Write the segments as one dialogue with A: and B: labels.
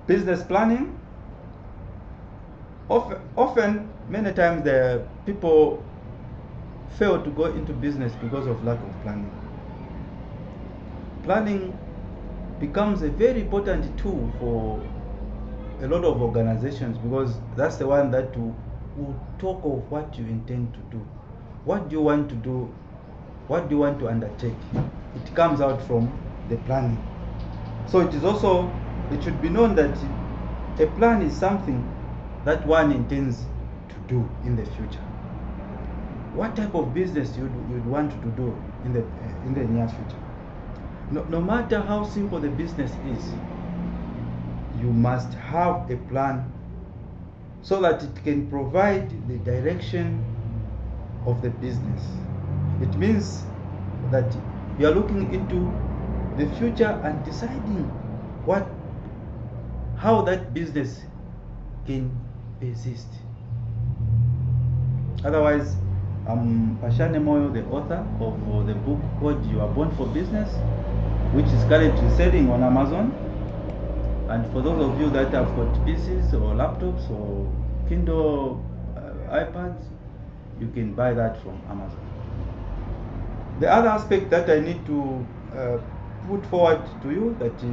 A: business planning. Often, many times, the people fail to go into business because of lack of planning. Planning becomes a very important tool for a lot of organizations, because that's the one that will talk of what you intend to do. What do you want to do? What do you want to undertake? It comes out from the planning. So it should be known that a plan is something that one intends to do in the future. What type of business you'd want to do in the near future? No matter how simple the business is, you must have a plan so that it can provide the direction of the business. It means that you are looking into the future and deciding how that business can persist. Otherwise, I'm Phahlani Moyo, the author of the book called You Are Born for Business, which is currently selling on Amazon. And for those of you that have got PCs or laptops or Kindle iPads, you can buy that from Amazon. The other aspect that I need to put forward to you, that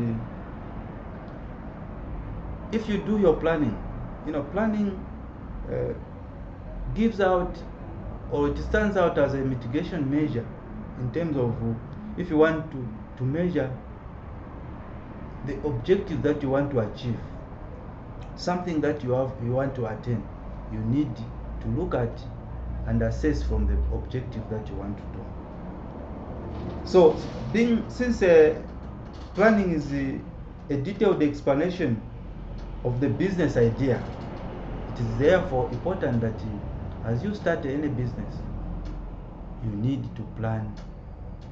A: if you do your planning, planning gives out, or it stands out as a mitigation measure in terms of if you want to measure the objective that you want to achieve, something that you want to attain, you need to look at and assess from the objective that you want to do. So, since planning is a detailed explanation of the business idea, it is therefore important that as you start any business, you need to plan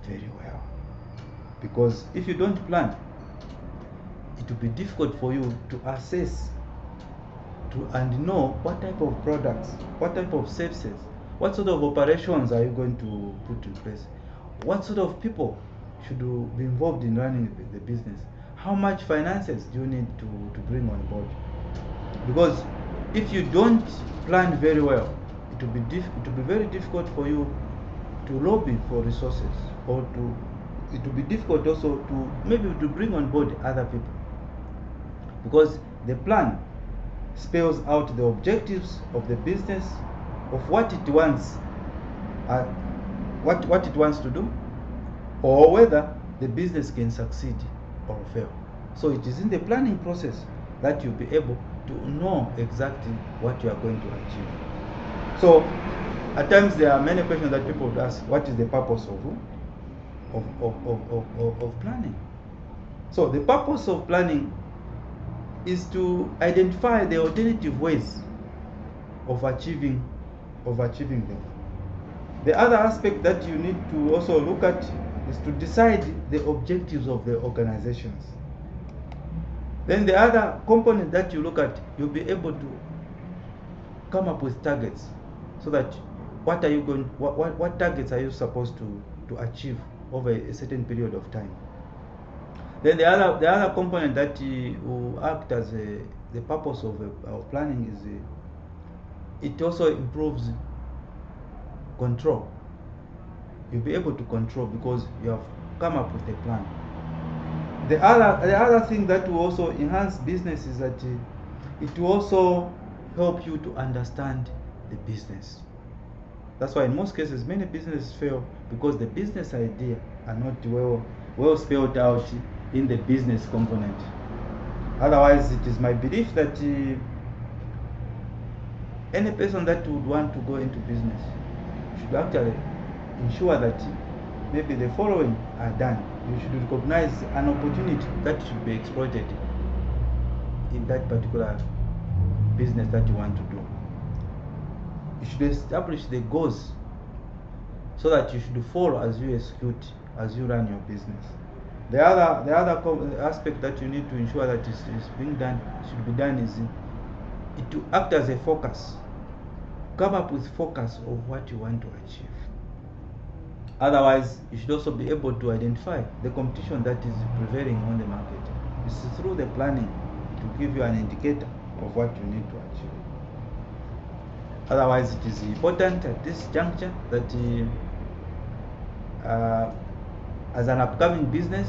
A: very well. Because if you don't plan, it will be difficult for you to assess and know what type of products, what type of services, what sort of operations are you going to put in place, what sort of people should be involved in running the business, how much finances do you need to bring on board. Because if you don't plan very well, it will be very difficult for you to lobby for resources, or it will be difficult also to bring on board other people, because the plan spells out the objectives of the business, of what it wants, what it wants to do, or whether the business can succeed or fail. So it is in the planning process that you'll be able to know exactly what you are going to achieve. So at times there are many questions that people would ask: what is the purpose of planning? So the purpose of planning is to identify the alternative ways of achieving them. The other aspect that you need to also look at is to decide the objectives of the organizations. Then the other component that you look at, you'll be able to come up with targets, so that what targets are you supposed to achieve over a certain period of time. Then the other component that will act as the purpose of planning is it also improves control. You'll be able to control because you have come up with a plan. The other thing that will also enhance business is that it will also help you to understand the business. That's why in most cases many businesses fail, because the business idea are not well spelled out in the business component. Otherwise, it is my belief that any person that would want to go into business should actually ensure that maybe the following are done. You should recognize an opportunity that should be exploited in that particular business that you want to do. You should establish the goals so that you should follow as you run your business. The other aspect that you need to ensure that should be done is it to act as a focus. Come up with focus of what you want to achieve. Otherwise, you should also be able to identify the competition that is prevailing on the market. It's through the planning to give you an indicator of what you need to achieve. Otherwise, it is important at this juncture that as an upcoming business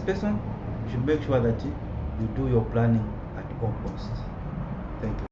A: person, you should make sure that you do your planning at all costs. Thank you.